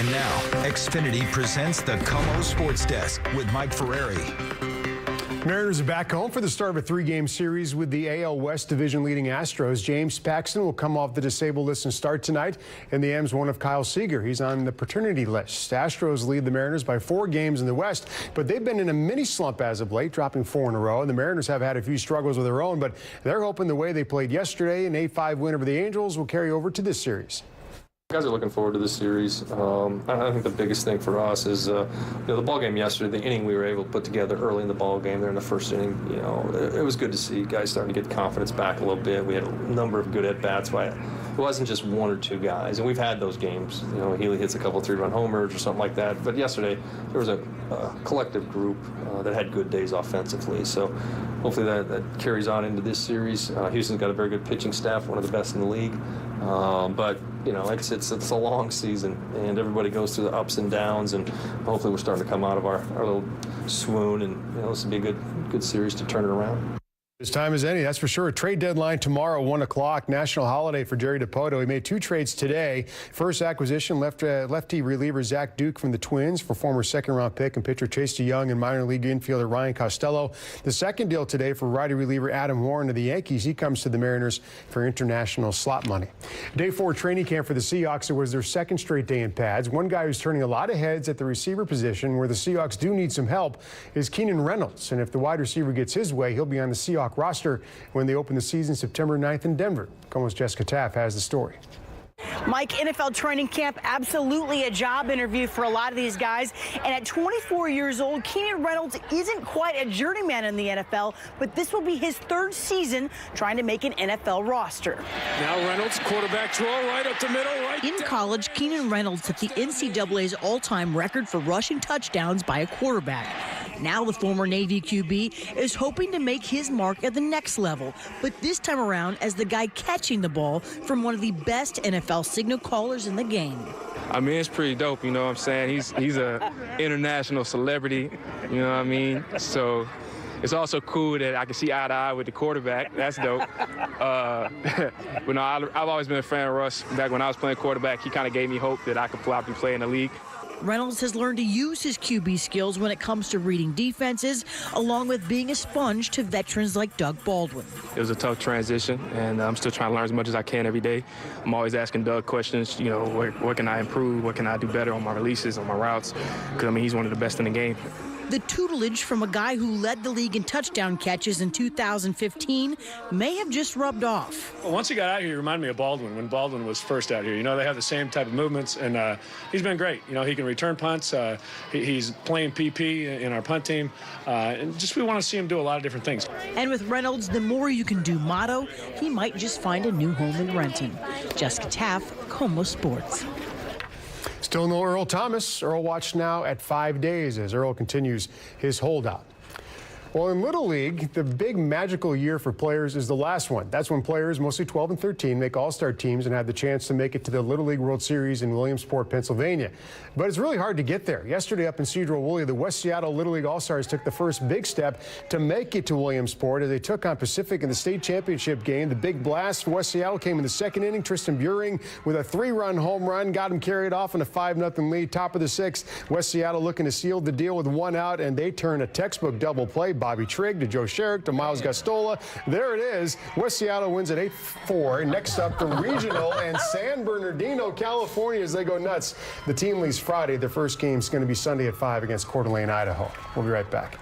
And now, Xfinity presents the KOMO Sports Desk with Mike Ferrari. Mariners are back home for the start of a three-game series with the AL West division-leading Astros. James Paxton will come off the disabled list and start tonight. In the M's, one of Kyle Seager. He's on the paternity list. Astros lead the Mariners by 4 games in the West, but they've been in a mini slump as of late, dropping 4 in a row. And the Mariners have had a few struggles of their own, but they're hoping the way they played yesterday, an 8-5 win over the Angels, will carry over to this series. Guys are looking forward to this series. I think the biggest thing for us is the ball game yesterday, the inning we were able to put together early in the ball game there in the first inning. It was good to see guys starting to get confidence back a little bit. We had a number of good at-bats. It wasn't just 1 or 2 guys, and we've had those games. Healy hits a couple 3-run homers or something like that. But yesterday there was a collective group that had good days offensively. So hopefully that carries on into this series. Houston's got a very good pitching staff, one of the best in the league. But like I said, it's a long season, and everybody goes through the ups and downs, and hopefully we're starting to come out of our little swoon, and this will be a good series to turn it around. As time as any, that's for sure. A trade deadline tomorrow, 1 o'clock. National holiday for Jerry Dipoto. He made 2 trades today. First acquisition, lefty reliever Zach Duke from the Twins for former second-round pick and pitcher Chase DeYoung and minor league infielder Ryan Costello. The second deal today for righty reliever Adam Warren of the Yankees. He comes to the Mariners for international slot money. Day 4 training camp for the Seahawks. It was their second straight day in pads. One guy who's turning a lot of heads at the receiver position, where the Seahawks do need some help, is Keenan Reynolds. And if the wide receiver gets his way, he'll be on the Seahawks roster when they open the season September 9th in Denver. KOMO's Jessica Taff has the story. Mike, NFL training camp, absolutely a job interview for a lot of these guys. And at 24 years old, Keenan Reynolds isn't quite a journeyman in the NFL, but this will be his 3rd season trying to make an NFL roster. Now Reynolds, quarterback draw, right up the middle, right In college, Keenan Reynolds set the NCAA's all-time record for rushing touchdowns by a quarterback. Now the former Navy QB is hoping to make his mark at the next level, but this time around as the guy catching the ball from one of the best NFL signal callers in the game. I mean, it's pretty dope, you know what I'm saying? He's a international celebrity, you know what I mean? So it's also cool that I can see eye to eye with the quarterback. That's dope. But no, I've always been a fan of Russ. Back when I was playing quarterback, he kind of gave me hope that I could probably play in the league. Reynolds has learned to use his QB skills when it comes to reading defenses, along with being a sponge to veterans like Doug Baldwin. It was a tough transition, and I'm still trying to learn as much as I can every day. I'm always asking Doug questions, what can I improve, what can I do better on my releases, on my routes, because, I mean, he's one of the best in the game. The tutelage from a guy who led the league in touchdown catches in 2015 may have just rubbed off. Well, once he got out here, he reminded me of Baldwin when Baldwin was first out here. They have the same type of movements, and he's been great. He can return punts. He's playing PP in our punt team. And just we want to see him do a lot of different things. And with Reynolds, the more you can do motto, he might just find a new home in Renton. Jessica Taff, KOMO Sports. Still no Earl Thomas. Earl watched now at 5 days as Earl continues his holdout. Well, in Little League, the big magical year for players is the last one. That's when players, mostly 12 and 13, make all-star teams and have the chance to make it to the Little League World Series in Williamsport, Pennsylvania. But it's really hard to get there. Yesterday up in Cedro-Woolley, the West Seattle Little League All-Stars took the first big step to make it to Williamsport as they took on Pacific in the state championship game. The big blast for West Seattle came in the 2nd inning. Tristan Buring with a 3-run home run got him carried off in a 5-0 lead. Top of the 6th, West Seattle looking to seal the deal with 1 out, and they turn a textbook double play. Bobby Trigg to Joe Sherrick to Miles Gastola. There it is. West Seattle wins at 8-4. Next up, the regional in San Bernardino, California, as they go nuts. The team leaves Friday. Their first game is going to be Sunday at 5 against Coeur d'Alene, Idaho. We'll be right back.